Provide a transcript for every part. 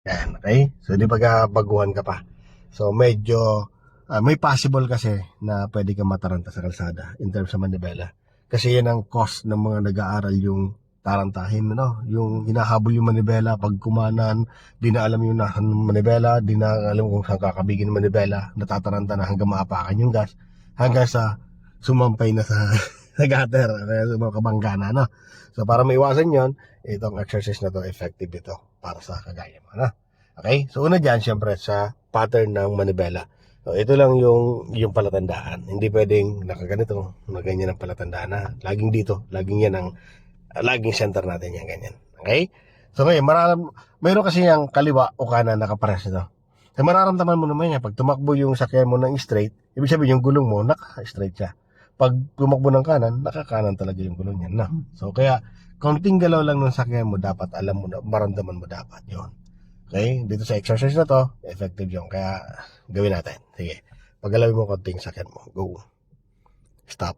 Yan, okay? So, di ba baguhan ka pa? So, medyo may possible kasi na pwede kang mataranta sa kalsada in terms sa manibela. Kasi yan ang cost ng mga nag-aaral yung tarantahin, no? Yung hinahabol yung manibela, pag kumanan, di na alam yung nasan ng manibela, di na alam kung saan kakabigin ng manibela, natataranta na hanggang maapakan yung gas, hanggang sa sumampay na sa, sa gutter, kaya sa mga kabangga na, no? So, para maiwasan yon, itong exercise na to, effective ito para sa kagaya mo, no? Okay? So, una dyan, syempre, sa pattern ng manibela. So, ito lang yung palatandaan. Hindi pwedeng nakaganito, na ganyan ang palatandaan na. Laging dito, laging yan ang, laging center natin yan, ganyan. Okay? So, ngayon, mayroon kasi yung kaliwa o kanan nakapares ito. So, mararamdaman mo naman yan, pag tumakbo yung sakyan mo ng straight, ibig sabihin yung gulong mo, naka-straight siya. Pag tumakbo ng kanan, nakakanan talaga yung gulong yan. No? So, kaya, konting galaw lang ng sakyan mo, dapat alam mo na, maramdaman mo dapat yon. Okay? Dito sa exercise na to, effective yun. Kaya, gawin natin. Sige. Paggalawin mo konting sakyan mo. Go. Stop.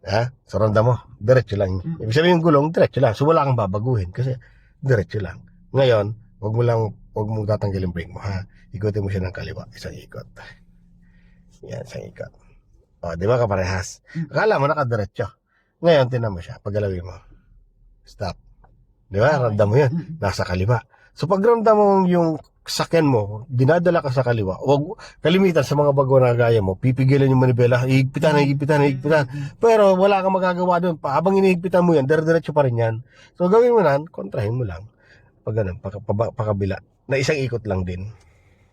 Ha? So, ramdam mo. Diretso lang. Ibig sabihin yung gulong, diretso lang. So, wala kang babaguhin. Kasi, diretso lang. Ngayon, wag mong tatanggalin brake mo, ha? Ikutin mo siya ng kaliwa. Isang ikot. Yan, isang ikot. O, di ba kaparehas? Akala mo nakadiretso. Ngayon, tinan mo siya. Paggalawin mo. Stop. Di ba? Ramdam mo yan. Nasa kaliwa. So pag ramdam mo yung sakyan mo, dinadala ka sa kaliwa, wag kalimitan sa mga bago na gaya mo, pipigilan yung manibela, higpitan. Pero wala kang magagawa doon. Habang inihigpitan mo yan, dire-diretso pa rin yan. So gawin mo nan, kontrahin mo lang. Pag ganun, pakabila, na isang ikot lang din,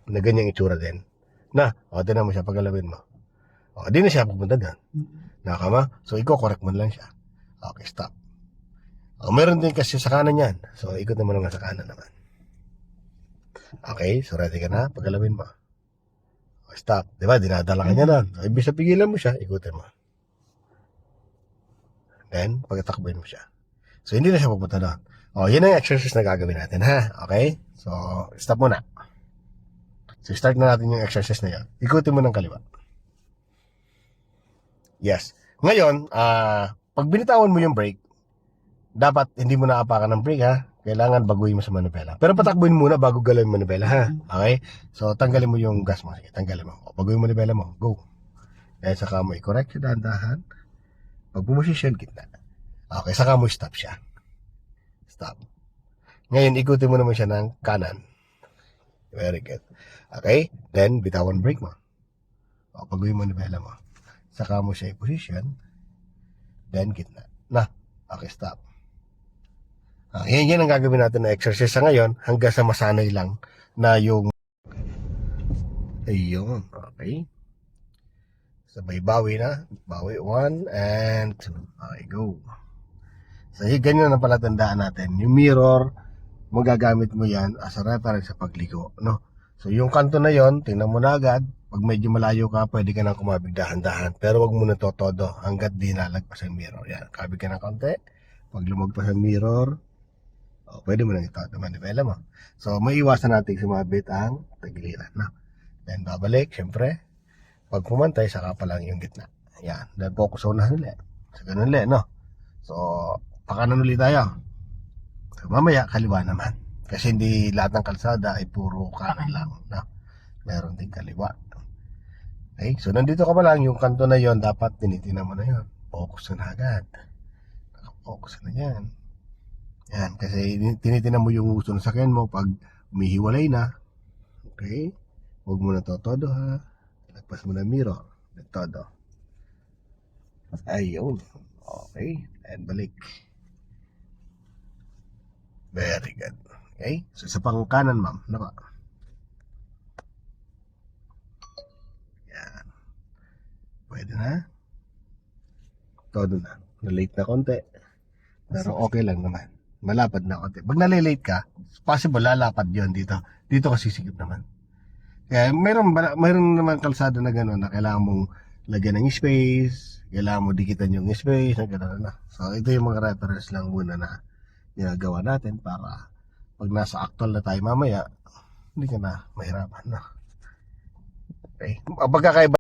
na ganyang itsura din. Na, tinan mo siya, paggalawin mo. Di na siya pupunta doon. Nakama? So iko-correct mo lang siya. Okay, stop. Meron din kasi sa kanan yan. So ikot naman naman sa kanan naman. Okay, so ready ka na? Paggalawin mo. Stop. Diba? Dinadala ka niya na. Ibig sa pigilan mo siya, ikutin mo. Then, pagkatakbuhin mo siya. So, hindi na siya pupunta doon. Yun ang exercise na gagawin natin, ha? Okay? So, stop muna. So, start na natin yung exercise na yan. Ikutin mo ng kaliwa. Yes. Ngayon, pag binitawan mo yung brake, dapat hindi mo naapakan ng brake, ha? Kailangan baguhin mo sa manibela. Pero patakbuhin muna bago galawin yung manibela, ha? Okay? So, tanggalin mo yung gas mo. Sige, tanggalin mo. Baguhin mo manibela mo. Go. Kaya saka mo i-correct siya dahan-dahan. Pag pumusisyon, gitna. Okay, saka mo stop siya. Stop. Ngayon, ikutin mo naman siya ng kanan. Very good. Okay? Then, bitawan brake mo. Baguhin mo manibela mo. Saka mo siya i-position. Then, gitna. Na. Okay, stop. Yan ang gagawin natin na exercise sa ngayon hanggang sa masanay lang na yung ayun, okay. Sabay bawi na. Bawi 1 and 2. Okay, go. So, ganyan ang palatandaan natin. Yung mirror, magagamit mo yan as a reference sa pagligo, no? So, yung kanto na yon, tingnan mo na agad. Pag medyo malayo ka, pwede ka nang kumabig dahan-dahan. Pero wag mo na todo hanggat di nalagpas ang mirror. Yan, kabig ka ng konti. Pag lumagpas ang mirror, pwede mo nang ito manibela mo. So, may iwasan natin sumabit ang tagiliran, no? Then, babalik, syempre. Pag pumantay, saka pa lang yung gitna. Yan. Then, focus unahan ulit. So, ganun ulit, no? So, pakanan ulit tayo. So, mamaya, kaliwa naman. Kasi hindi lahat ng kalsada ay puro kanan lang, no? Meron din kaliwa. Okay? So, nandito ka pa lang, yung kanto na yon dapat tinitingnan mo na yon. Focus na agad. Naka-focus na yan. Yan, kasi tinitingnan mo yung gusto ng sakyan mo pag umihiwalay na. Okay? Huwag mo na todo, ha? Lagpas mo na mirror. Todo. Ayun. Okay. And balik. Very good. Okay? So, sa pang kanan, ma'am. Naka. Yan. Pwede na. Todo na. Na-late na konti. Pero okay lang naman. Malapad na konti. Pag nalilate ka, possible lalapad yon dito. Dito kasi sikip naman. Kaya mayroon naman kalsada na gano'n na kailangan mong lagyan ng space, kailangan mo dikitan yung space, na gano'n na. So ito yung mga reference lang muna na ginagawa natin para pag nasa actual na tayo mamaya, hindi ka na mahirapan na. Okay? Pagkakaiba